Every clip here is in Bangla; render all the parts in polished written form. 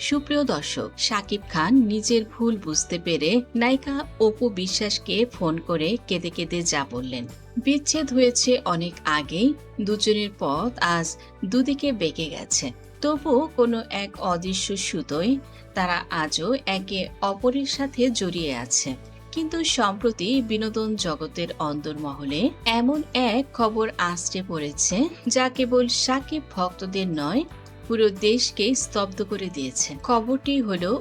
সুপ্রিয় দর্শক, শাকিব খান নিজের ভুল বুঝতে পেরে নায়িকা অপু বিশ্বাসকে ফোন করে কেঁদে কেঁদে যা বললেন। বিচ্ছেদ হয়েছে অনেক আগেই, দুজনের পথ আজ দুদিকে বেঁকে গেছে। তবুও কোনো এক অদৃশ্য সুতোয় তারা আজও একে অপরের সাথে জড়িয়ে আছে। কিন্তু সম্প্রতি বিনোদন জগতের অন্দরমহলে এমন এক খবর আঁচড়ে পড়েছে যা কেবল শাকিব ভক্তদের নয়, পুরো দেশকে স্তব্ধ করে দিয়েছে। খবরটি হলো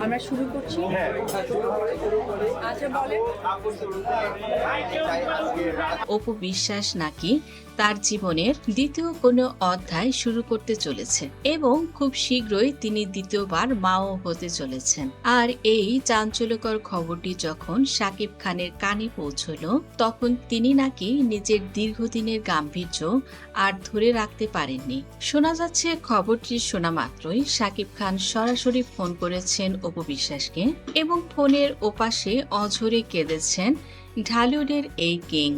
আমরা শুরু করছি। আচ্ছা বলেন। অপু বিশ্বাস নাকি তার জীবনের দ্বিতীয় কোনো অধ্যায় শুরু করতে চলেছে এবং খুব শীঘ্রই তিনি দ্বিতীয়বার মাও হতে চলেছেন। আর এই চাঞ্চল্যকর খবরটি যখন শাকিব খানের কানে পৌঁছল, তখন তিনি নাকি নিজের দীর্ঘদিনের গাম্ভীর্য আর ধরে রাখতে পারেননি। শোনা যাচ্ছে খবরটি শোনা মাত্রই শাকিব খান সরাসরি ফোন করেছেন অপু বিশ্বাসকে এবং ফোনের ওপাশে অঝরে কেঁদেছেন ঢালিউডের এই কিং।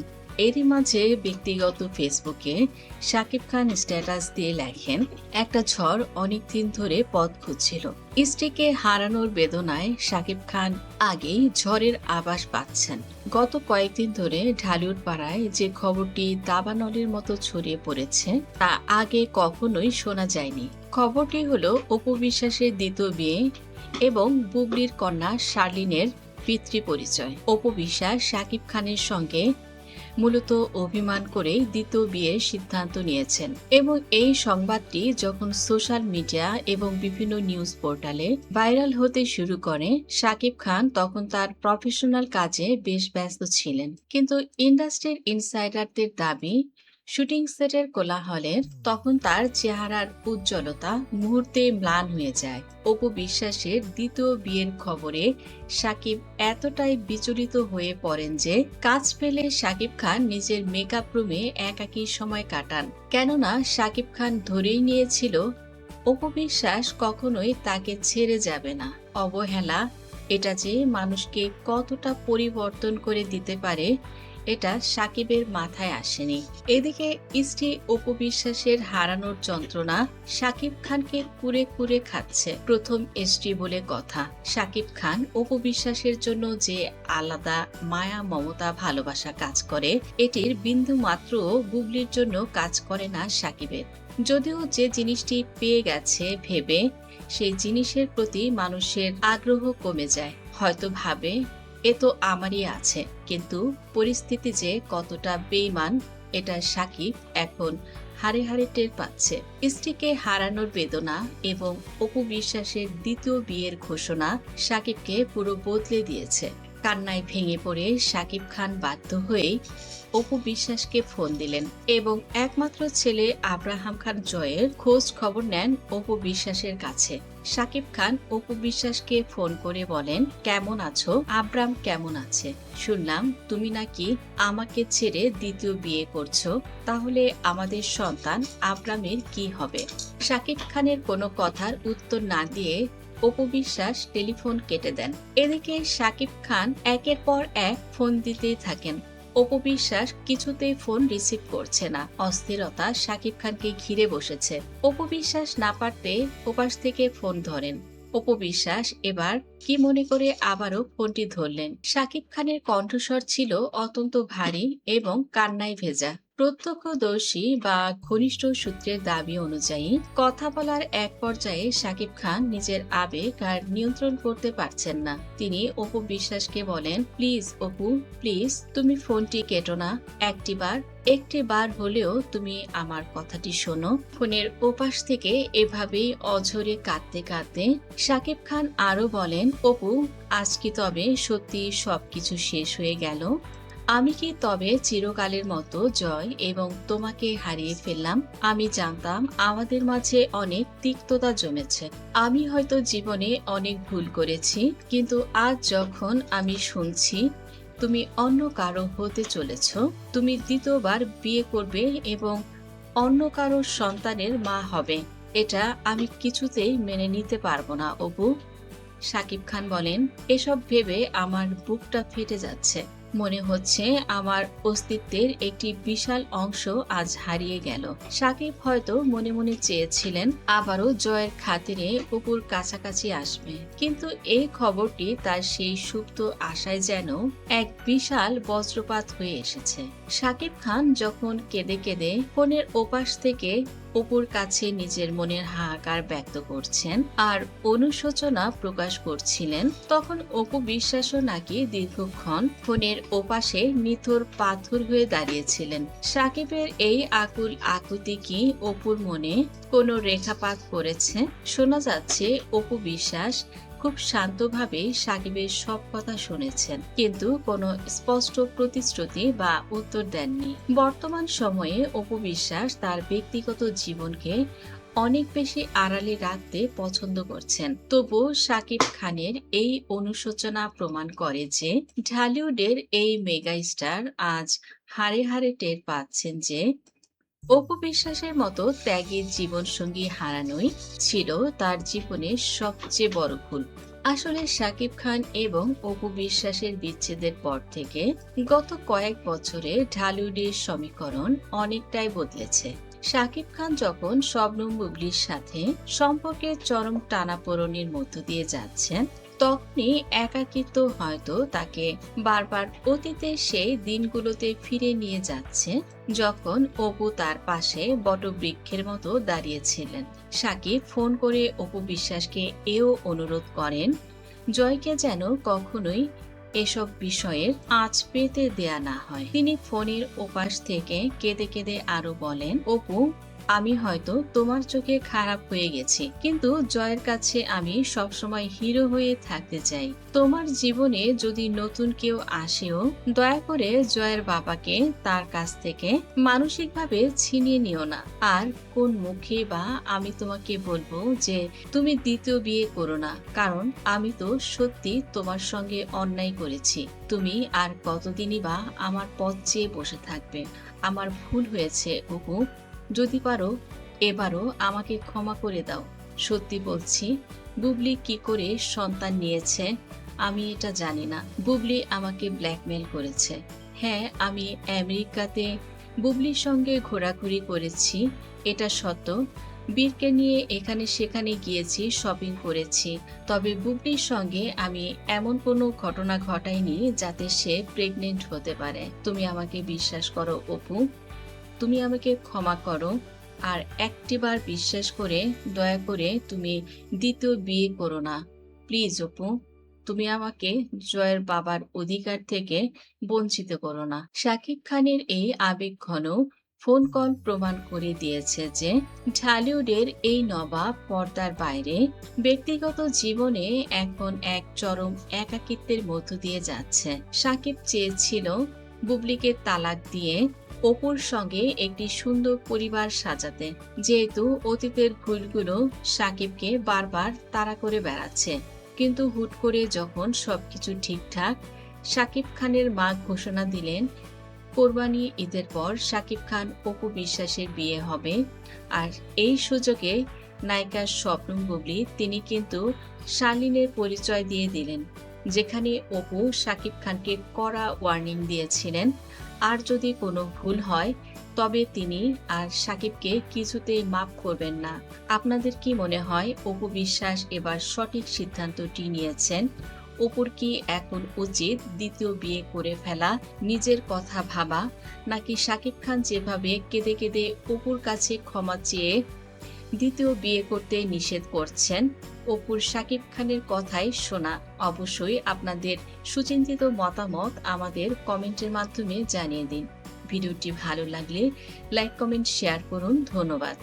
এরই মাঝে ব্যক্তিগত ফেসবুকে শাকিব খান স্ট্যাটাস দিয়ে লেখেন, একটা ঝড় অনেকদিন ধরে পথ খুঁজছিল। স্ত্রীকে হারানোর বেদনায় শাকিব খান আগেই ঝড়ের আভাস পাচ্ছেন। গত কয়েকদিন ধরে ঢালিউড পাড়ায় যে খবরটি দাবানলের মতো ছড়িয়ে পড়েছে তা আগে কখনোই শোনা যায়নি। খবরটি হলো অপু বিশ্বাসের দ্বিতীয় বিয়ে এবং বুবলির কন্যা শার্লিনের পিতৃ পরিচয়। অপু বিশ্বাস শাকিব খানের সঙ্গে মূলত অভিমান করেই দ্বিতীয় বিয়ের সিদ্ধান্ত নিয়েছেন এবং এই সংবাদটি যখন সোশ্যাল মিডিয়া এবং বিভিন্ন নিউজ পোর্টালে ভাইরাল হতে শুরু করে, শাকিব খান তখন তার প্রফেশনাল কাজে বেশ ব্যস্ত ছিলেন। কিন্তু ইন্ডাস্ট্রির ইনসাইডারদের দাবি, শুটিং সেটের কোলাহলের তখন তার চেহারার উজ্জ্বলতা মুহূর্তে ম্লান হয়ে যায়। অপু বিশ্বাসের দ্বিতীয় বিয়ের খবরে শাকিব এতটাই বিচলিত হয়ে পড়েন যে কাজ পেলে শাকিব খান নিজের মেকআপ রুমে একাকী সময় কাটান। কেননা শাকিব খান ধরেই নিয়েছিল অপু বিশ্বাস কখনোই তাকে ছেড়ে যাবে না। অবহেলা এটা যে মানুষকে কতটা পরিবর্তন করে দিতে পারে, এটা শাকিবের মাথায় আসেনি। এদিকে স্ত্রী অপু বিশ্বাসের হারানোর যন্ত্রণা শাকিব খানকে কুরে কুরে খাচ্ছে। প্রথম স্ত্রী বলে কথা। শাকিব খান অপু বিশ্বাসের জন্য যে আলাদা মায়া, মমতা, ভালোবাসা কাজ করে, এটির বিন্দু মাত্র বুবলির জন্য কাজ করে না শাকিবের। যদিও যে জিনিসটি পেয়ে গেছে ভেবে সেই জিনিসের প্রতি মানুষের আগ্রহ কমে যায়। হয়তো ভাবে এ তো আমারই আছে, কিন্তু পরিস্থিতি যে কতটা বেইমান এটা শাকিব এখন হাড়ে হাড়ে টের পাচ্ছে। স্ত্রীকে হারানোর বেদনা এবং অপু বিশ্বাসের দ্বিতীয় বিয়ের ঘোষণা শাকিবকে পুরো বদলে দিয়েছে। কান্নায় ভেঙে পড়ে শাকিব খান বাধ্য হয়েই অপু বিশ্বাসকে ফোন দিলেন এবং একমাত্র ছেলে আব্রাহাম খান জয়ের খোঁজ খবর নেন অপু বিশ্বাসের কাছে। শাকিব খান অপু বিশ্বাসকে ফোন করে বলেন, কেমন আছো? আব্রাম কেমন আছে? শুনলাম তুমি নাকি আমাকে ছেড়ে দ্বিতীয় বিয়ে করছো, তাহলে আমাদের সন্তান আব্রামের কি হবে? শাকিব খানের কোনো কথার উত্তর না দিয়ে অপু বিশ্বাস টেলিফোন কেটে দেন। এদিকে শাকিব খান একের পর এক ফোন দিতেই থাকেন। অপু বিশ্বাস কিছুতেই ফোন রিসিভ করছে না। অস্থিরতা শাকিব খানকে ঘিরে বসেছে। অপু বিশ্বাস না পারতে ওপাশ থেকে ফোন ধরেন। অপু বিশ্বাস এবার কি মনে করে আবারও ফোনটি ধরলেন। শাকিব খানের কণ্ঠস্বর ছিল অত্যন্ত ভারী এবং কান্নায় ভেজা। প্রত্যক্ষদর্শী বা ঘনিষ্ঠ সূত্রের দাবি অনুযায়ী কথা বলার এক পর্যায়ে শাকিব খান নিজের আবেগ আর নিয়ন্ত্রণ করতে পারছেন না। তিনি অপু বিশ্বাসকে বলেন, প্লিজ অপু, প্লিজ তুমি ফোনটি কেটো না। একটি বার হলেও তুমি আমার কথাটি শোনো। ফোনের ওপাশ থেকে এভাবেই অঝরে কাঁদতে কাঁদতে শাকিব খান আরো বলেন, অপু, আজ কি তবে সত্যি সবকিছু শেষ হয়ে গেল? আমি কি তবে চিরকালের মতো জয় এবং তোমাকে হারিয়ে ফেললাম? আমি জানতাম আমাদের মাঝে অনেক তিক্ততা জমেছে। আমি হয়তো জীবনে অনেক ভুল করেছি, কিন্তু আজ যখন আমি শুনছি তুমি অন্য কারো হতে চলেছ, তুমি দ্বিতীয়বার বিয়ে করবে এবং অন্য কারো সন্তানের মা হবে, এটা আমি কিছুতেই মেনে নিতে পারবো না অপু। শাকিব খান বলেন, এসব ভেবে আমার বুকটা ফেটে যাচ্ছে। মনে হচ্ছে আমার অস্তিত্বের একটি বিশাল অংশ আজ হারিয়ে গেল। সাকিব হয়তো মনে মনে চেয়েছিলেন আবারও জয়ের খাতিরে অপুর কাছাকাছি আসবে, কিন্তু এই খবরটি তার সেই সুপ্ত আশায় যেন এক বিশাল বজ্রপাত হয়ে এসেছে। সাকিব খান যখন কেঁদে কেঁদে ফোনের ওপাশ থেকে অপুর কাছে নিজের মনের হাহাকার ব্যক্ত করছেন আর অনুশোচনা প্রকাশ করছিলেন, তখন অপু বিশ্বাসও নাকি দীর্ঘক্ষণ ফোনের ওপাশে নিথর পাথর হয়ে দাঁড়িয়েছিলেন। সাকিবের এই আকুল আকুতি কি অপুর মনে কোনো রেখাপাত করেছে? শোনা যাচ্ছে অপু বিশ্বাস খুব শান্তভাবে সাকিবের সব কথা শুনেছেন, কিন্তু কোনো স্পষ্ট প্রতিশ্রুতি বা উত্তর দেননি। বর্তমান সময়ে অপু বিশ্বাস তার ব্যক্তিগত জীবনকে অনেক বেশি আড়ালে রাখতে পছন্দ করছেন। তবু সাকিব খানের এই অনুশোচনা প্রমাণ করে যে ঢালিউডের এই মেগা স্টার আজ হাড়ে হাড়ে টের পাচ্ছেন যে অপু বিশ্বাসের মতো ত্যাগী জীবনসঙ্গী হারানোই ছিল তার জীবনের সবচেয়ে বড় ভুল। আসলে সাকিব খান এবং অপু বিশ্বাসের বিচ্ছেদের পর থেকে গত কয়েক বছরে ঢালিউডের সমীকরণ অনেকটাই বদলেছে। সাকিব খান যখন শবনম বুবলির সাথে সম্পর্কের চরম টানাপোড়েনের মধ্য দিয়ে যাচ্ছেন, তখনই একাকিত্ব হয়তো তাকে বারবার অতীতের সেই দিনগুলোতে ফিরে নিয়ে যাচ্ছে, যখন অপু তার পাশে বটবৃক্ষের মতো দাঁড়িয়েছিলেন। সাকিব ফোন করে অপু বিশ্বাসকে এও অনুরোধ করেন জয়কে যেন কখনোই এসব বিষয়ের আঁচ পেতে দেয়া না হয়। তিনি ফোনের ওপাশ থেকে কেঁদে কেঁদে আরো বলেন, অপু, আমি হয়তো তোমার চোখে খারাপ হয়ে গেছি, কিন্তু জয়ের কাছে আমি সবসময় হিরো হয়ে থাকতে চাই। তোমার জীবনে যদি নতুন কেউ আসেও দয়া করে জয়ের বাবাকে তার কাছ থেকে মানসিকভাবে ছিনিয়ে নিও না। আর কোন মুখে বা আমি তোমাকে বলবো যে তুমি দ্বিতীয় বিয়ে করো না, কারণ আমি তো সত্যি তোমার সঙ্গে অন্যায় করেছি। তুমি আর কতদিনই বা আমার পথ চেয়ে বসে থাকবে? আমার ভুল হয়েছে অপু, যদি পারো এবারও আমাকে ক্ষমা করে দাও। সত্যি বলছি, বুবলি কি করে সন্তান নিয়েছে আমি এটা জানি না। বুবলি আমাকে ব্ল্যাকমেল করেছে। হ্যাঁ, আমি আমেরিকাতে বুবলির সঙ্গে ঘোরাঘুরি করেছি, এটা সত্য। বীরকে নিয়ে এখানে সেখানে গিয়েছি, শপিং করেছি, তবে বুবলির সঙ্গে আমি এমন কোনো ঘটনা ঘটাইনি যাতে সে প্রেগনেন্ট হতে পারে। তুমি আমাকে বিশ্বাস করো অপু, তুমি আমাকে ক্ষমা করো, আর একটিবার বিশ্বাস করে দয়া করে তুমি দ্বিতীয় বিয়ে করো না। প্লিজ অপু, তুমি আমাকে জয়ের বাবার অধিকার থেকে বঞ্চিত করো না। শাকিব খানের এই আবেগঘন ফোন কল প্রমাণ করে দিয়েছে যে ঢালিউডের এই নবাব পর্দার বাইরে ব্যক্তিগত জীবনে এখন এক চরম একাকিত্বের মধ্য দিয়ে যাচ্ছে। শাকিব চেয়েছিল বুবলিকে তালাক দিয়ে অপুর সঙ্গে একটি সুন্দর পরিবার সাজাতে, যেহেতু অতীতের ভুলগুলো সাকিবকে বারবার তাড়া করে বেড়াচ্ছে। কিন্তু হুট করে যখন সবকিছু ঠিকঠাক, সাকিব খানের মা ঘোষণা দিলেন কোরবানি ঈদের পর সাকিব খান অপু বিশ্বাসের বিয়ে হবে। আর এই সুযোগে নায়িকা শবনম বুবলি তিনি কিন্তু শালীনের পরিচয় দিয়ে দিলেন, যেখানে অপু সাকিব খানকে কড়া ওয়ার্নিং দিয়েছিলেন আর যদি কোনো ভুল হয় তবে তিনি আর সাকিবকে কিছুতেই মাফ করবেন না। আপনাদের কি মনে হয় অপু বিশ্বাস এবার সঠিক সিদ্ধান্তটি নিয়েছেন? অপুর কি এখন উচিত দ্বিতীয় বিয়ে করে ফেলা, নিজের কথা ভাবা, নাকি সাকিব খান যেভাবে কেঁদে কেঁদে অপুর কাছে ক্ষমা চেয়ে দ্বিতীয় বিয়ে করতে নিষেধ করছেন, অপুর সাকিব খানের কথাই শোনা? অবশ্যই আপনাদের সুচিন্তিত মতামত আমাদের কমেন্টের মাধ্যমে জানিয়ে দিন। ভিডিওটি ভালো লাগলে লাইক, কমেন্ট, শেয়ার করুন। ধন্যবাদ।